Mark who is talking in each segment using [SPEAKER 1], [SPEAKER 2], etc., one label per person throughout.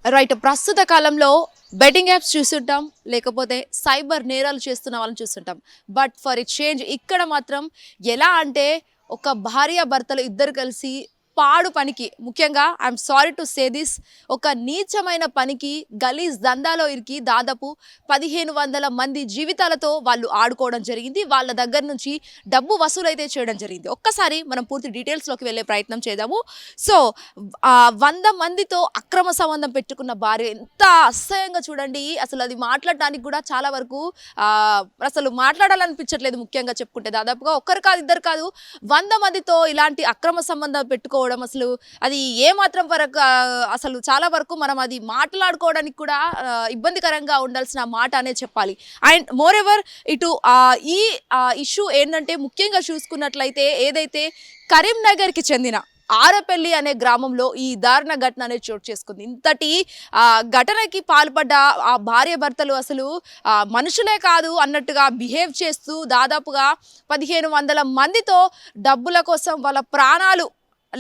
[SPEAKER 1] Right. ప్రస్తుత కాలంలో betting apps చూస్తుంటాం. లేకపోతే సైబర్ నేరాలు చేస్తున్న వాళ్ళని చూస్తుంటాం. బట్ ఫర్ ఎ చేంజ్ ఇక్కడ మాత్రం ఎలా అంటే ఒక భార్యాభర్తలు ఇద్దరు కలిసి పాడు పనికి, ముఖ్యంగా I'm sorry to say this, ఒక నీచమైన పనికి గలీజ్ దందాలో ఇరికి దాదాపు 1500 మంది జీవితాలతో వాళ్ళు ఆడుకోవడం జరిగింది. వాళ్ళ దగ్గర నుంచి డబ్బు వసూలైతే చేయడం జరిగింది. ఒక్కసారి మనం పూర్తి డీటెయిల్స్లోకి వెళ్ళే ప్రయత్నం చేద్దాము. సో 100 మందితో అక్రమ సంబంధం పెట్టుకున్న భార్య ఎంత అసహ్యంగా చూడండి. అసలు అది మాట్లాడడానికి కూడా చాలా వరకు అసలు మాట్లాడాలనిపించట్లేదు. ముఖ్యంగా చెప్పుకుంటే దాదాపుగా ఒక్కరు కాదు, ఇద్దరు కాదు, 100 మందితో ఇలాంటి అక్రమ సంబంధం పెట్టుకోవడం అసలు అది ఏ మాత్రం వరకు అసలు చాలా వరకు మనం అది మాట్లాడుకోవడానికి కూడా ఇబ్బందికరంగా ఉండాల్సిన మాట అనే చెప్పాలి. అండ్ మోర్ ఎవర్ ఇటు ఈ ఇష్యూ ఏంటంటే ముఖ్యంగా చూసుకున్నట్లయితే ఏదైతే కరీంనగర్కి చెందిన ఆరపల్లి అనే గ్రామంలో ఈ దారుణ ఘటన అనేది చోటు చేసుకుంది. ఇంతటి ఘటనకి పాల్పడ్డ ఆ భార్య భర్తలు అసలు మనుషులే కాదు అన్నట్టుగా బిహేవ్ చేస్తూ దాదాపుగా 1500 మందితో డబ్బుల కోసం వాళ్ళ ప్రాణాలు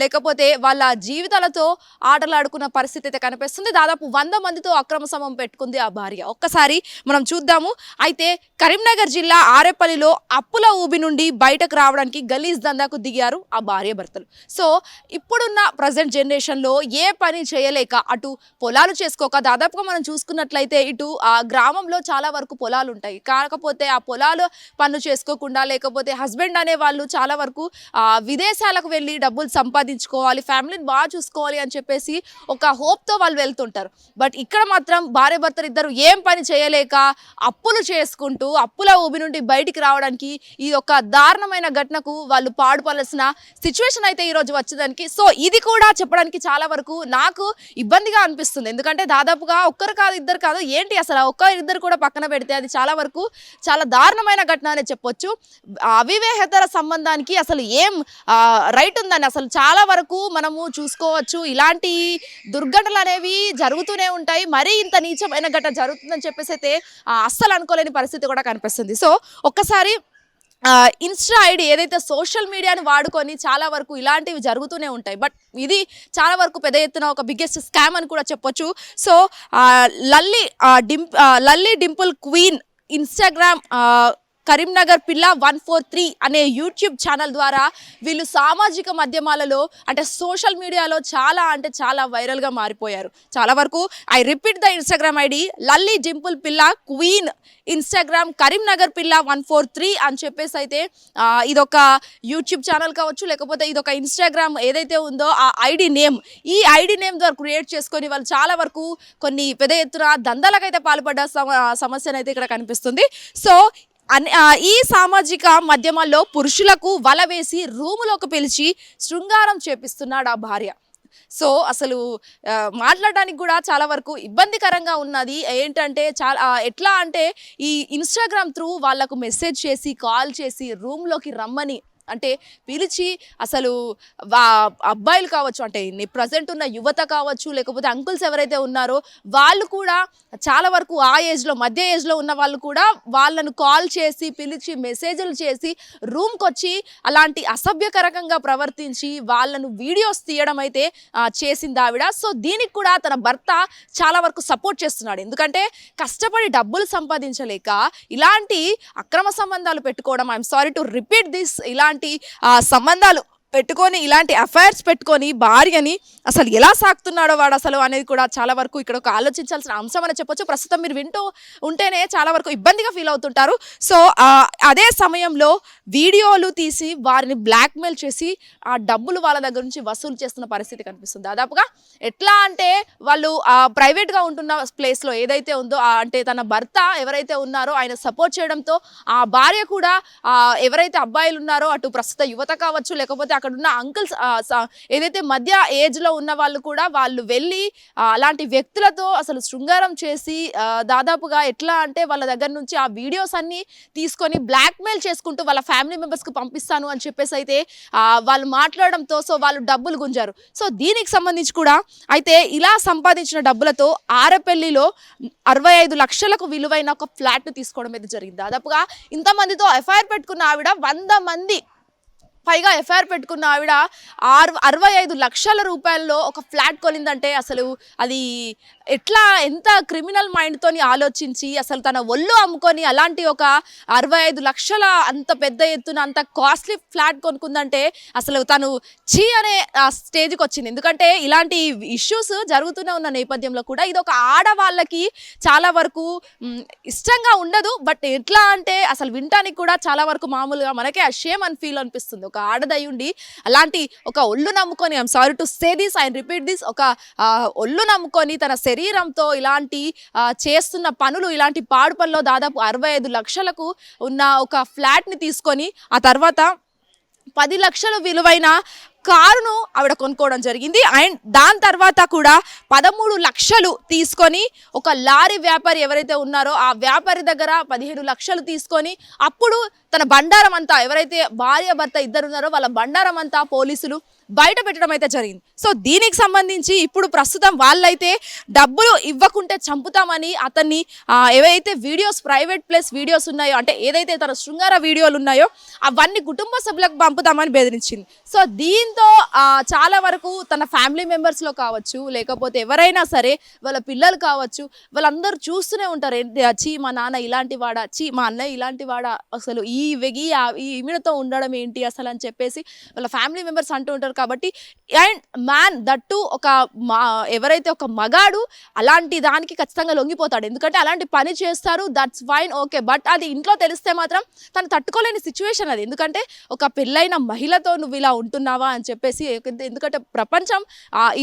[SPEAKER 1] లేకపోతే వాళ్ళ జీవితాలతో ఆటలాడుకున్న పరిస్థితి అయితే కనిపిస్తుంది. దాదాపు 100 మందితో అక్రమ సంబంధం పెట్టుకుంది ఆ భార్య. ఒక్కసారి మనం చూద్దాము. అయితే కరీంనగర్ జిల్లా ఆరేపల్లిలో అప్పుల ఊబి నుండి బయటకు రావడానికి గలీజ్ దందాకు దిగారు ఆ భార్య భర్తలు. సో ఇప్పుడున్న ప్రజెంట్ జనరేషన్లో ఏ పని చేయలేక అటు పొలాలు చేసుకోక, దాదాపుగా మనం చూసుకున్నట్లయితే ఇటు ఆ గ్రామంలో చాలా వరకు పొలాలు ఉంటాయి. కాకపోతే ఆ పొలాలు పనులు చేసుకోకుండా లేకపోతే హస్బెండ్ అనే వాళ్ళు చాలా వరకు విదేశాలకు వెళ్ళి డబ్బులు సంపాదించుకోవాలి, ఫ్యామిలీని బాగా చూసుకోవాలి అని చెప్పేసి ఒక హోప్తో వాళ్ళు వెళ్తుంటారు. బట్ ఇక్కడ మాత్రం భార్య భర్తలు ఇద్దరు ఏం పని చేయలేక అప్పులు చేసుకుంటూ అప్పుల ఊబి నుండి బయటికి రావడానికి ఈ యొక్క దారుణమైన ఘటనకు వాళ్ళు పాడుపడాల్సిన సిచ్యువేషన్ అయితే ఈరోజు వచ్చేదానికి. సో ఇది కూడా చెప్పడానికి చాలా వరకు నాకు ఇబ్బందిగా అనిపిస్తుంది. ఎందుకంటే దాదాపుగా ఒక్కరు కాదు, ఇద్దరు కాదు, ఏంటి అసలు ఇద్దరు కూడా పక్కన పెడితే అది చాలా వరకు చాలా దారుణమైన ఘటన అనే చెప్పొచ్చు. అవివాహేతర సంబంధానికి అసలు ఏం రైట్ ఉందని అసలు చాలా వరకు మనము చూసుకోవచ్చు. ఇలాంటి దుర్ఘటనలు అనేవి జరుగుతూనే ఉంటాయి. మరీ ఇంత నీచమైన ఘటన జరుగుతుందని చెప్పేసి అయితే అస్సలు అనుకోలేని పరిస్థితి కూడా కనిపిస్తుంది. సో ఒక్కసారి ఇన్స్టా ఐడి ఏదైతే సోషల్ మీడియాని వాడుకొని చాలా వరకు ఇలాంటివి జరుగుతూనే ఉంటాయి. బట్ ఇది చాలా వరకు పెద్ద ఎత్తున ఒక బిగ్గెస్ట్ స్కామ్ అని కూడా చెప్పొచ్చు. So Lalli Dimple queen Instagram Karimnagar పిల్ల 143 అనే యూట్యూబ్ ఛానల్ ద్వారా వీళ్ళు సామాజిక మాధ్యమాలలో అంటే సోషల్ మీడియాలో చాలా అంటే చాలా వైరల్గా మారిపోయారు. చాలా వరకు I repeat the Instagram ID Lalli Dimple పిల్ల క్వీన్ ఇన్స్టాగ్రామ్ కరీంనగర్ పిల్ల 143 అని చెప్పేసి అయితే ఇదొక యూట్యూబ్ ఛానల్ కావచ్చు, లేకపోతే ఇదొక ఇన్స్టాగ్రామ్ ఏదైతే ఉందో ఆ ఐడి నేమ్, ఈ ఐడి నేమ్ ద్వారా క్రియేట్ చేసుకొని వాళ్ళు చాలా వరకు కొన్ని పెద్ద ఎత్తున దందాలకైతే పాల్పడ్డ సమస్యనైతే ఇక్కడ కనిపిస్తుంది. సో ఈ సామాజిక మాధ్యమాల్లో పురుషులకు వల వేసి రూములోకి పిలిచి శృంగారం చేపిస్తున్నాడు ఆ భార్య. సో అసలు మాట్లాడడానికి కూడా చాలా వరకు ఇబ్బందికరంగా ఉన్నది. ఏంటంటే చాలా ఎట్లా అంటే ఈ ఇన్స్టాగ్రామ్ త్రూ వాళ్ళకు మెసేజ్ చేసి కాల్ చేసి రూమ్లోకి రమ్మని అంటే పిలిచి అసలు అబ్బాయిలు కావచ్చు, అంటే ప్రజెంట్ ఉన్న యువత కావచ్చు, లేకపోతే అంకుల్స్ ఎవరైతే ఉన్నారో వాళ్ళు కూడా చాలా వరకు ఆ ఏజ్లో మధ్య ఏజ్లో ఉన్న వాళ్ళు కూడా వాళ్ళను కాల్ చేసి పిలిచి మెసేజ్లు చేసి రూమ్కి వచ్చి అలాంటి అసభ్యకరంగా ప్రవర్తించి వాళ్ళను వీడియోస్ తీయడం అయితే చేసింది ఆవిడ. సో దీనికి కూడా తన భర్త చాలా వరకు సపోర్ట్ చేస్తున్నాడు. ఎందుకంటే కష్టపడి డబ్బులు సంపాదించలేక ఇలాంటి అక్రమ సంబంధాలు పెట్టుకోవడం, I'm sorry to repeat this, ఇలాంటి సంబంధాలు పెట్టుకొని ఇలాంటి అఫైర్స్ పెట్టుకొని భార్యని అసలు ఎలా సాగుతున్నాడో వాడు అసలు అనేది కూడా చాలా వరకు ఇక్కడ ఒక ఆలోచించాల్సిన అంశం అని చెప్పొచ్చు. ప్రస్తుతం మీరు వింటూ ఉంటేనే చాలా వరకు ఇబ్బందిగా ఫీల్ అవుతుంటారు. సో అదే సమయంలో వీడియోలు తీసి వారిని బ్లాక్మెయిల్ చేసి ఆ డబ్బులు వాళ్ళ దగ్గర నుంచి వసూలు చేస్తున్న పరిస్థితి కనిపిస్తుంది. దాదాపుగా ఎట్లా అంటే వాళ్ళు ప్రైవేట్గా ఉంటున్న ప్లేస్లో ఏదైతే ఉందో అంటే తన భర్త ఎవరైతే ఉన్నారో ఆయన సపోర్ట్ చేయడంతో ఆ భార్య కూడా ఎవరైతే అబ్బాయిలు ఉన్నారో అటు ప్రస్తుత యువత కావచ్చు, లేకపోతే అక్కడ ఉన్న అంకుల్స్ ఏదైతే మధ్య ఏజ్లో ఉన్న వాళ్ళు కూడా వాళ్ళు వెళ్ళి అలాంటి వ్యక్తులతో అసలు శృంగారం చేసి దాదాపుగా ఎట్లా అంటే వాళ్ళ దగ్గర నుంచి ఆ వీడియోస్ అన్నీ తీసుకొని బ్లాక్మెయిల్ చేసుకుంటూ వాళ్ళ ఫ్యామిలీ మెంబర్స్కి పంపిస్తాను అని చెప్పేసి అయితే వాళ్ళు మాట్లాడడంతో సో వాళ్ళు డబ్బులు గుంజారు. సో దీనికి సంబంధించి కూడా అయితే ఇలా సంపాదించిన డబ్బులతో ఆరపల్లిలో 65 లక్షలకు విలువైన ఒక ఫ్లాట్ను తీసుకోవడం అయితే జరిగింది. దాదాపుగా ఇంతమందితో ఎఫ్ఐఆర్ పెట్టుకున్న ఆవిడ 100 మంది పైగా ఎఫ్ఐఆర్ పెట్టుకున్న ఆవిడ 65 లక్షల రూపాయల్లో ఒక ఫ్లాట్ కొనిందంటే అసలు అది ఎట్లా ఎంత క్రిమినల్ మైండ్తోని ఆలోచించి అసలు తన ఒళ్ళు అమ్ముకొని అలాంటి ఒక 65 లక్షల అంత పెద్ద ఎత్తున అంత కాస్ట్లీ ఫ్లాట్ కొనుక్కుందంటే అసలు తను చీ అనే స్టేజ్కి వచ్చింది. ఎందుకంటే ఇలాంటి ఇష్యూస్ జరుగుతూనే ఉన్న నేపథ్యంలో కూడా ఇది ఒక ఆడవాళ్ళకి చాలా వరకు ఇష్టంగా ఉండదు. బట్ ఎట్లా అంటే అసలు వినటానికి కూడా చాలా వరకు మామూలుగా మనకే షేమ్ అని ఫీల్ అనిపిస్తుంది. ఒక ఆడదయ్యుండి అలాంటి ఒక ఒళ్ళు నమ్ముకొని, I'm sorry to say this and repeat this, ఒక ఒళ్ళు నమ్ముకొని తన శరీరంతో ఇలాంటి చేస్తున్న పనులు, ఇలాంటి పాడు పనుల్లో దాదాపు 65 లక్షలకు ఉన్న ఒక ఫ్లాట్ని తీసుకొని ఆ తర్వాత 10 లక్షలు విలువైన కారును ఆవిడ కొనుక్కోవడం జరిగింది. అండ్ దాని తర్వాత కూడా 13 లక్షలు తీసుకొని ఒక లారీ వ్యాపారి ఎవరైతే ఉన్నారో ఆ వ్యాపారి దగ్గర 15 లక్షలు తీసుకొని అప్పుడు తన బండారం అంతా, ఎవరైతే భార్య భర్త ఇద్దరు ఉన్నారో వాళ్ళ బండారం అంతా పోలీసులు బయట పెట్టడం అయితే జరిగింది. సో దీనికి సంబంధించి ఇప్పుడు ప్రస్తుతం వాళ్ళైతే డబ్బులు ఇవ్వకుంటే చంపుతామని అతన్ని ఏవైతే వీడియోస్, ప్రైవేట్ ప్లేస్ వీడియోస్ ఉన్నాయో, అంటే ఏదైతే తన శృంగార వీడియోలు ఉన్నాయో అవన్నీ కుటుంబ సభ్యులకు పంపుతామని బెదిరించింది. సో దీంతో చాలా వరకు తన ఫ్యామిలీ మెంబర్స్లో కావచ్చు, లేకపోతే ఎవరైనా సరే వాళ్ళ పిల్లలు కావచ్చు, వాళ్ళందరూ చూస్తూనే ఉంటారు, చీ మా నాన్న ఇలాంటి వాడా, చీ మా అన్నయ్య ఇలాంటి వాడా, అసలు ఈ ఈమెతో ఉండడం ఏంటి అసలు అని చెప్పేసి వాళ్ళ ఫ్యామిలీ మెంబర్స్ అంటూ ఉంటారు. కాబట్టి అండ్ మ్యాన్ దట్టు ఒక ఎవరైతే ఒక మగాడు అలాంటి దానికి ఖచ్చితంగా లొంగిపోతాడు. ఎందుకంటే అలాంటి పని చేస్తారు, దట్స్ ఫైన్, ఓకే. బట్ అది ఇంట్లో తెలిస్తే మాత్రం తను తట్టుకోలేని సిచ్యువేషన్ అది. ఎందుకంటే ఒక పెళ్ళైన మహిళతో నువ్వు ఇలా ఉంటున్నావా అని చెప్పేసి, ఎందుకంటే ప్రపంచం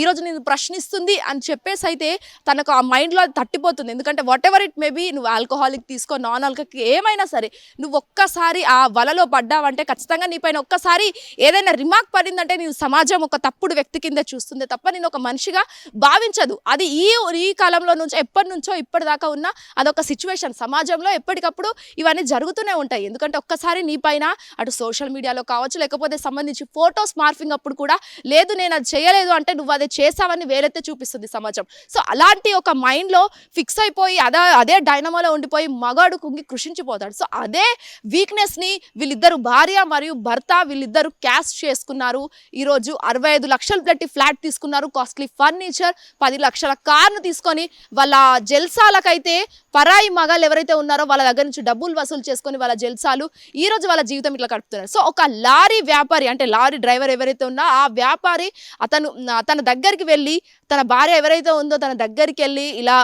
[SPEAKER 1] ఈరోజు నేను ప్రశ్నిస్తుంది అని చెప్పేసి అయితే తనకు ఆ మైండ్లో అది తట్టిపోతుంది. ఎందుకంటే whatever it may be, నువ్వు ఆల్కహాలిక్ తీసుకో, నాన్ ఆల్కహాలిక్ ఏమైనా సరే, నువ్వు ఒక్కసారి ఆ వలలో పడ్డావంటే ఖచ్చితంగా నీ పైన ఒక్కసారి ఏదైనా రిమార్క్ పడిందంటే నేను సమాజం ఒక తప్పుడు వ్యక్తి కింద చూస్తుంది తప్ప నేను ఒక మనిషిగా భావించదు. అది ఈ కాలంలో నుంచి ఎప్పటి నుంచో ఇప్పటిదాకా ఉన్న అదొక సిచ్యువేషన్. సమాజంలో ఎప్పటికప్పుడు ఇవన్నీ జరుగుతూనే ఉంటాయి. ఎందుకంటే ఒక్కసారి నీ పైన అటు సోషల్ మీడియాలో కావచ్చు, లేకపోతే సంబంధించి ఫోటోస్ మార్ఫింగ్ అప్పుడు కూడా లేదు నేను అది చేయలేదు అంటే నువ్వు అది చేసావని వేలెత్తే చూపిస్తుంది సమాజం. సో అలాంటి ఒక మైండ్లో ఫిక్స్ అయిపోయి అదే డైనమోలో ఉండిపోయి మగాడు కుంగి కృషించిపోతాడు. సో అదే వీక్నెస్ని వీళ్ళిద్దరు, భార్య మరియు భర్త, వీళ్ళిద్దరు క్యాష్ చేసుకున్నారు. ఈరోజు 65 లక్షలు పెట్టి ఫ్లాట్ తీసుకున్నారు, కాస్ట్లీ ఫర్నిచర్, 10 లక్షల కార్ను తీసుకొని వాళ్ళ జల్సాలకైతే పరాయి మగాళ్ళు ఎవరైతే ఉన్నారో వాళ్ళ దగ్గర నుంచి డబ్బులు వసూలు చేసుకొని వాళ్ళ జల్సాలు ఈరోజు వాళ్ళ జీవితం ఇట్లా గడుపుతున్నారు. సో ఒక లారీ వ్యాపారి, అంటే లారీ డ్రైవర్ ఎవరైతే ఉన్నా ఆ వ్యాపారి తన దగ్గరికి వెళ్ళి, తన భార్య ఎవరైతే ఉందో తన దగ్గరికి వెళ్ళి ఇలా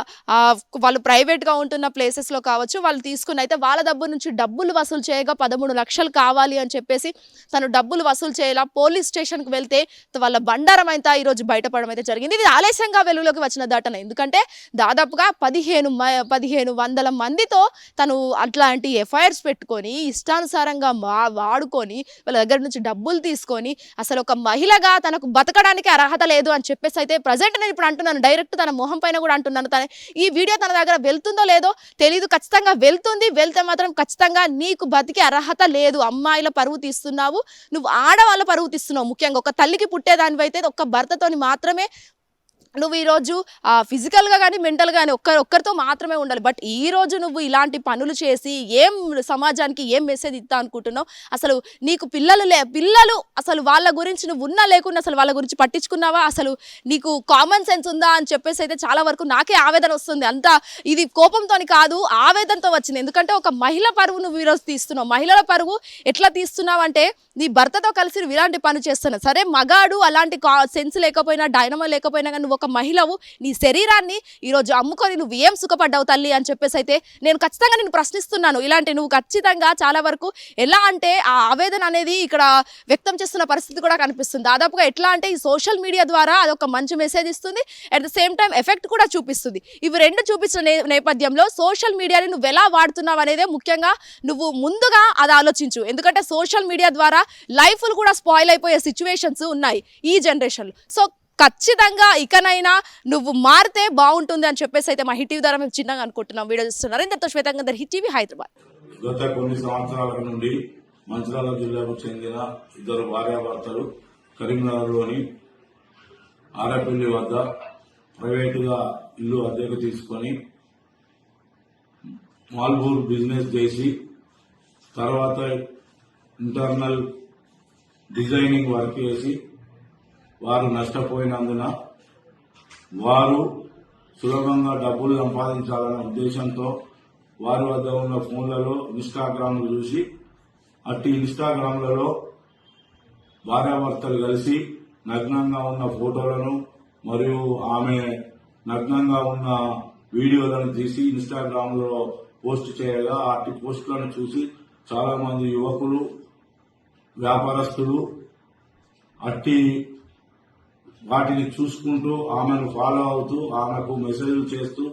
[SPEAKER 1] వాళ్ళు ప్రైవేట్గా ఉంటున్న ప్లేసెస్లో కావచ్చు వాళ్ళు తీసుకుని అయితే వాళ్ళ దగ్గర నుంచి డబ్బులు వసూలు చేయగా 13 లక్షలు కావాలి అని చెప్పేసి తను డబ్బులు వసూలు చేయాల పోలీస్ స్టేషన్కి వెళ్తే వాళ్ళ బండారం అయితే ఈరోజు బయటపడడం అయితే జరిగింది. ఇది ఆలస్యంగా వెలుగులోకి వచ్చిన ఘటన. ఎందుకంటే దాదాపుగా 1500 మందితో తను అట్లాంటి ఎఫ్ఐఆర్స్ పెట్టుకొని ఇష్టానుసారంగా వాడుకొని వాళ్ళ దగ్గర నుంచి డబ్బులు తీసుకొని అసలు ఒక మహిళగా తనకు బతకడానికి అర్హత లేదు అని చెప్పేసి అయితే ప్రజెంట్ నేను ఇప్పుడు అంటున్నాను, డైరెక్ట్ తన మొహం పైన కూడా అంటున్నాను. ఈ వీడియో తన దగ్గర వెళ్తుందో లేదో తెలీదు, ఖచ్చితంగా వెళ్తుంది. వెళ్తే మాత్రం ఖచ్చితంగా నీకు బతికే అర్హత లేదు, అమ్మాయిల పరువు తీస్తున్నావు, నువ్వు ఆడవాళ్ళ పరువు తీస్తున్నావు. ముఖ్యంగా ఒక తల్లికి పుట్టేదానివైతే ఒక్క భర్తతోని మాత్రమే నువ్వు ఈరోజు ఫిజికల్గా కానీ మెంటల్గా కానీ ఒక్కరితో మాత్రమే ఉండాలి. బట్ ఈరోజు నువ్వు ఇలాంటి పనులు చేసి ఏం సమాజానికి ఏం మెసేజ్ ఇస్తా అనుకుంటున్నావు? అసలు నీకు పిల్లలు అసలు వాళ్ళ గురించి నువ్వు ఉన్నా లేకున్నా అసలు వాళ్ళ గురించి పట్టించుకున్నావా? అసలు నీకు కామన్ సెన్స్ ఉందా అని చెప్పేసి అయితే చాలా వరకు నాకే ఆవేదన వస్తుంది. అంతా ఇది కోపంతో కాదు, ఆవేదనతో వచ్చింది. ఎందుకంటే ఒక మహిళ పరువు నువ్వు ఈరోజు తీస్తున్నావు. మహిళల పరువు ఎట్లా తీస్తున్నావు అంటే నీ భర్తతో కలిసి నువ్వు ఇలాంటి పని చేస్తున్నావు. సరే మగాడు అలాంటి సెన్స్ లేకపోయినా, డైనమో లేకపోయినా కానీ నువ్వు ఒక మహిళవు, నీ శరీరాన్ని ఈరోజు అమ్ముకొని నువ్వు ఏం సుఖపడ్డావు తల్లి అని చెప్పేసి అయితే నేను ఖచ్చితంగా నేను ప్రశ్నిస్తున్నాను. ఇలాంటి నువ్వు ఖచ్చితంగా చాలా వరకు ఎలా అంటే ఆ ఆవేదన అనేది ఇక్కడ వ్యక్తం చేస్తున్న పరిస్థితి కూడా కనిపిస్తుంది. దాదాపుగా ఎట్లా అంటే ఈ సోషల్ మీడియా ద్వారా అదొక మంచి మెసేజ్ ఇస్తుంది, at the same time effect కూడా చూపిస్తుంది. ఇవి రెండు చూపించిన నేపథ్యంలో సోషల్ మీడియాని నువ్వు ఎలా వాడుతున్నావు అనేదే ముఖ్యంగా నువ్వు ముందుగా అది ఆలోచించు. ఎందుకంటే సోషల్ మీడియా ద్వారా లైఫ్లు కూడా స్పాయిల్ అయిపోయే సిచ్యువేషన్స్ ఉన్నాయి ఈ జనరేషన్లో. సో ఖచ్చితంగా ఇకనైనా నువ్వు మారితే బాగుంటుంది అని చెప్పేసి అయితే మా హిట్ టీవీ ద్వారా మేము చిన్నగా అనుకుంటున్నాం. వీడియో చూస్తున్నారు ఇంతతో శ్వేతంగా హిట్ టీవీ హైదరాబాద్.
[SPEAKER 2] గత కొన్ని సంవత్సరాల నుండి మంచిర్యాల జిల్లాకు చెందిన ఇద్దరు భార్యాభర్తలు కరీంనగర్లోని ఆరపల్లి వద్ద ప్రైవేటుగా ఇల్లు అద్దెకు తీసుకొని మాల్బూర్ బిజినెస్ చేసి తర్వాత ఇంటర్నల్ డిజైనింగ్ వర్క్ చేసి వారు నష్టపోయినందున వారు సులభంగా డబ్బులు సంపాదించాలనే ఉద్దేశంతో వారి వద్ద ఉన్న ఫోన్లలో ఇన్స్టాగ్రామ్లు చూసి అట్టి ఇన్స్టాగ్రామ్లలో భార్యాభర్తలు కలిసి నగ్నంగా ఉన్న ఫోటోలను మరియు ఆమె నగ్నంగా ఉన్న వీడియోలను తీసి ఇన్స్టాగ్రామ్ లో పోస్ట్ చేయగా అట్టి పోస్టులను చూసి చాలా మంది యువకులు వ్యాపారస్తులు అట్టి వాటిని చూసుకుంటూ ఆమెను ఫాలో అవుతూ ఆమెకు మెసేజ్లు చేస్తూ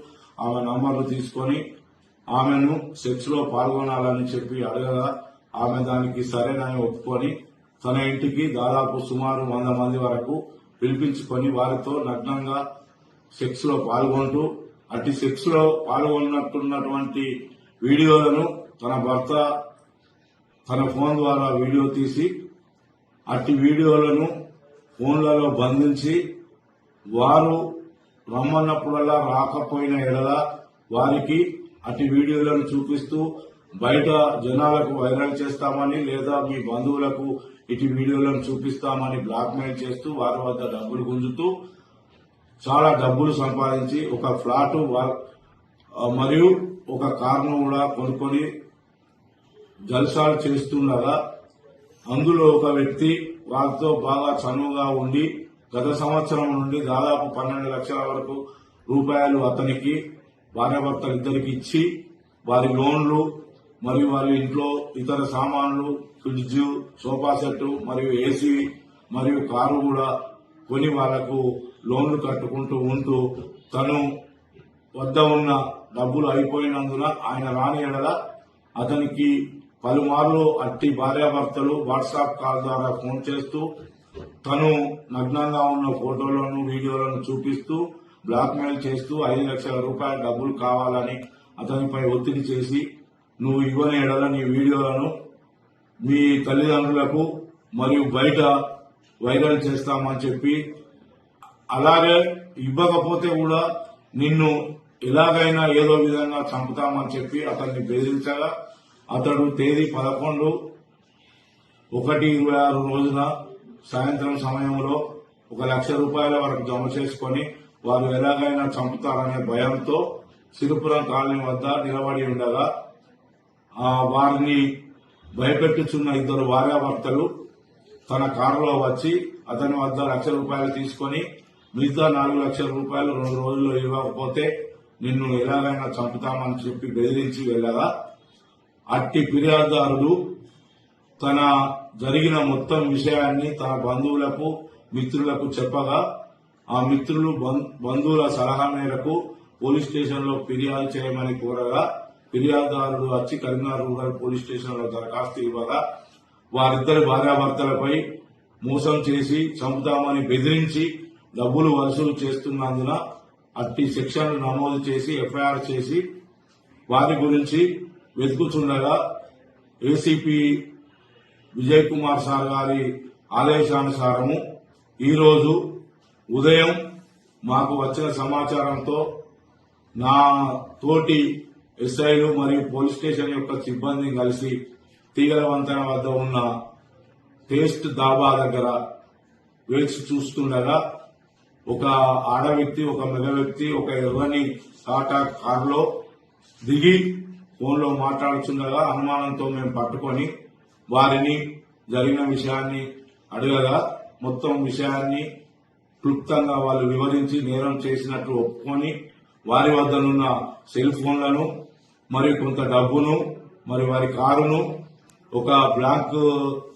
[SPEAKER 2] ఆమె నంబర్లు తీసుకొని ఆమెను సెక్స్ లో పాల్గొనాలని చెప్పి అడగగా ఆమె దానికి సరేనని ఒప్పుకొని తన ఇంటికి దాదాపు సుమారు 100 మంది వరకు పిలిపించుకొని వారితో నగ్నంగా సెక్స్ లో పాల్గొంటూ అట్టి సెక్స్ లో పాల్గొన్నట్టున్నటువంటి వీడియోలను తన భర్త తన ఫోన్ ద్వారా వీడియో తీసి అట్టి వీడియోలను ఫోన్లలో బంధించి వారు రమ్మన్నప్పుడల్లా రాకపోయిన ఎడల వారికి అట్టి వీడియోలను చూపిస్తూ బయట జనాలకు వైరల్ చేస్తామని లేదా మీ బంధువులకు ఇటు వీడియోలను చూపిస్తామని బ్లాక్మెయిల్ చేస్తూ వారి వద్ద డబ్బులు గుంజుతూ చాలా డబ్బులు సంపాదించి ఒక ఫ్లాట్ మరియు ఒక కారును కూడా కొనుక్కొని జల్సాలు చేస్తుండగా అందులో ఒక వ్యక్తి వారితో బాగా చనువుగా ఉండి గత సంవత్సరం నుండి దాదాపు 12 లక్షల వరకు రూపాయలు అతనికి భార్యాభర్తలు ఇద్దరికి ఇచ్చి వారి లోన్లు మరియు వారి ఇంట్లో ఇతర సామాన్లు ఫ్రిడ్జ్ సోఫా సెట్ మరియు ఏసీ మరియు కారు కూడా కొని వాళ్లకు లోన్లు కట్టుకుంటూ ఉంటూ తను వద్ద ఉన్న డబ్బులు అయిపోయినందున ఆయన రాని ఎడల అతనికి పలుమార్లు అట్టి భార్యాభర్తలు వాట్సాప్ కాల్ ద్వారా ఫోన్ చేస్తూ తను నగ్నంగా ఉన్న ఫోటోలను వీడియోలను చూపిస్తూ బ్లాక్మెయిల్ చేస్తూ 5 లక్షల రూపాయల డబ్బులు కావాలని అతనిపై ఒత్తిడి చేసి నువ్వు ఇవ్వని ఎడల నీ వీడియోలను మీ తల్లిదండ్రులకు మరియు బయట వైరల్ చేస్తామని చెప్పి అలాగే ఇవ్వకపోతే కూడా నిన్ను ఎలాగైనా ఏదో విధంగా చంపుతామని చెప్పి అతన్ని బెదిరించగా అతడు తేదీ 11/1/26 రోజున సాయంత్రం సమయంలో 1 లక్ష రూపాయల వరకు జమ చేసుకుని వారు ఎలాగైనా చంపుతారనే భయంతో సిరిపురం కాలనీ వద్ద నిలబడి ఉండగా వారిని భయపెట్టుచున్న 2 భార్యాభర్తలు తన కారులో వచ్చి అతని వద్ద 1 లక్ష రూపాయలు తీసుకుని మిగతా 4 లక్షల రూపాయలు 2 రోజుల్లో ఇవ్వకపోతే నిన్ను ఎలాగైనా చంపుతామని చెప్పి బెదిరించి వెళ్లగా అట్టి ఫిర్యాదుదారుడు తన జరిగిన మొత్తం విషయాన్ని తన బంధువులకు మిత్రులకు చెప్పగా ఆ మిత్రులు బంధువుల సలహా మేరకు పోలీస్ స్టేషన్ లో ఫిర్యాదు చేయమని కోరగా ఫిర్యాదుదారుడు వచ్చి కరీంనగర్ రూరల్ పోలీస్ స్టేషన్ లో దరఖాస్తు ఇవ్వగా వారిద్దరి భార్యాభర్తలపై మోసం చేసి చంపుతామని బెదిరించి డబ్బులు వసూలు చేస్తున్నందున అట్టి సెక్షన్లు నమోదు చేసి ఎఫ్ఐఆర్ చేసి వారి గురించి వెతుకుతుండగా ఏసీపీ విజయ్ కుమార్ సార్ గారి ఆదేశానుసారము ఈరోజు ఉదయం మాకు వచ్చిన సమాచారంతో నా తోటి ఎస్ఐలు మరియు పోలీస్ స్టేషన్ యొక్క సిబ్బందిని కలిసి తీగల వంతెన వద్ద ఉన్న టేస్ట్ దాబా దగ్గర వేచి చూస్తుండగా ఒక ఆడ వ్యక్తి ఒక మగ వ్యక్తి ఒక ఎర్రని టాటా కారులో దిగి ఫోన్లో మాట్లాడుతుండగా అనుమానంతో మేము పట్టుకొని వారిని జరిగిన విషయాన్ని అడగగా మొత్తం విషయాన్ని క్లుప్తంగా వాళ్ళు వివరించి నేరం చేసినట్టు ఒప్పుకొని వారి వద్దనున్న సెల్ ఫోన్లను మరియు కొంత డబ్బును మరి వారి కారును ఒక బ్లాంక్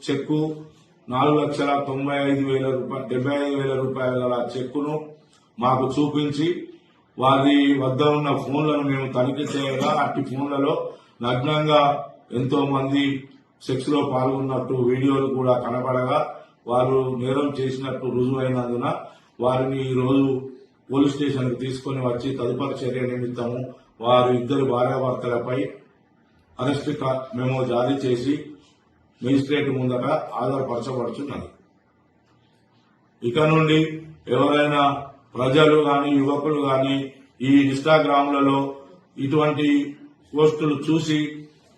[SPEAKER 2] చెక్కు 4,95,000 రూపాయల గల చెక్కును మాకు చూపించి వారి వద్ద ఉన్న ఫోన్లను మేము తనిఖీ చేయగా అట్టి ఫోన్లలో నగ్నంగా ఎంతో మంది సెక్స్ లో పాల్గొన్నట్టు వీడియోలు కూడా కనబడగా వారు నేరం చేసినట్టు రుజువైనందున వారిని ఈ రోజు పోలీస్ స్టేషన్ కు తీసుకుని వచ్చి తదుపరి చర్య నిమిత్తము వారు 2 భార్యాభర్తలపై అరెస్ట్ మెమో జారీ చేసి మెజిస్ట్రేట్ ముందట ఆధారపరచబడుతున్నది. ఇక నుండి ఎవరైనా ప్రజలు గాని యువకులు గాని ఈ ఇన్స్టాగ్రామ్లలో ఇటువంటి పోస్టులు చూసి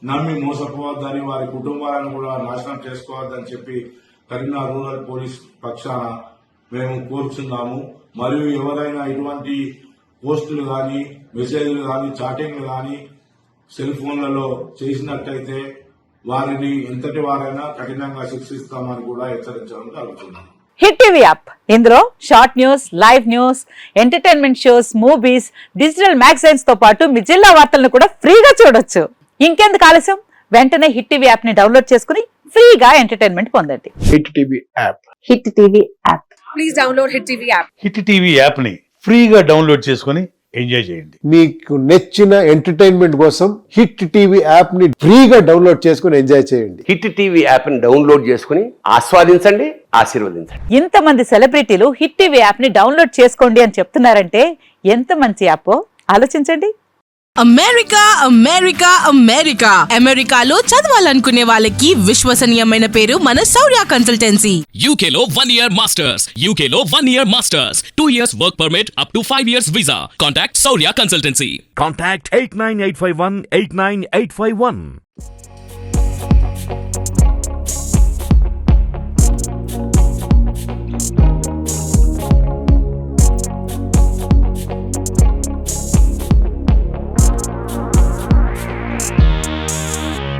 [SPEAKER 2] నమ్మి మోసపోవద్దని వారి కుటుంబాలను కూడా నాశనం చేసుకోవద్దని చెప్పి కరీంనగర్ రూరల్ పోలీస్ పక్షాన మేము కోరుచున్నాము. మరియు ఎవరైనా ఇటువంటి పోస్టులు కానీ మెసేజ్లు కానీ చాటింగ్లు కానీ సెల్ ఫోన్లలో చేసినట్టయితే వారిని ఎంతటి వారైనా కఠినంగా శిక్షిస్తామని కూడా హెచ్చరించడం జరుగుతున్నాం.
[SPEAKER 3] హిట్ టీవీ యాప్ ఇందులో short news, live news, entertainment shows, movies, digital magazines తో పాటు మీ జిల్లా వార్తలను కూడా ఫ్రీగా చూడొచ్చు. ఇంకెందుకు ఆలస్యం, వెంటనే హిట్ టీవీ యాప్ ని డౌన్లోడ్ చేసుకుని ఫ్రీగా ఎంటర్టైన్మెంట్ పొందండి.
[SPEAKER 4] Hit TV app.
[SPEAKER 3] Hit TV app.
[SPEAKER 5] Please download Hit TV app.
[SPEAKER 6] Hit TV app ని ఫ్రీగా డౌన్లోడ్ చేసుకుని ఎంజాయ్ చేయండి.
[SPEAKER 4] మీకు నచ్చిన ఎంటర్టైన్మెంట్ కోసం హిట్ టీవీ యాప్ ని ఫ్రీగా డౌన్లోడ్ చేసుకుని ఎంజాయ్ చేయండి.
[SPEAKER 7] హిట్ టీవీ యాప్ ని డౌన్లోడ్ చేసుకుని ఆస్వాదించండి, ఆశీర్వదించండి.
[SPEAKER 3] ఇంతమంది సెలబ్రిటీలు హిట్ టీవీ యాప్ ని డౌన్లోడ్ చేసుకోండి అని చెప్తున్నారంటే ఎంత మంచి యాప్ ఆలోచించండి.
[SPEAKER 5] అమెరికా అమెరికా అమెరికా అమెరికాలో చదవాలనుకునే వాళ్ళకి విశ్వసనీయమైన పేరు మన శౌర్య consultancy.
[SPEAKER 8] UK Law 1 Year Masters. UK Law 1 Year Masters. 2 years work permit up to 5 years visa. Contact Saurya Consultancy.
[SPEAKER 9] Contact 89851 89851.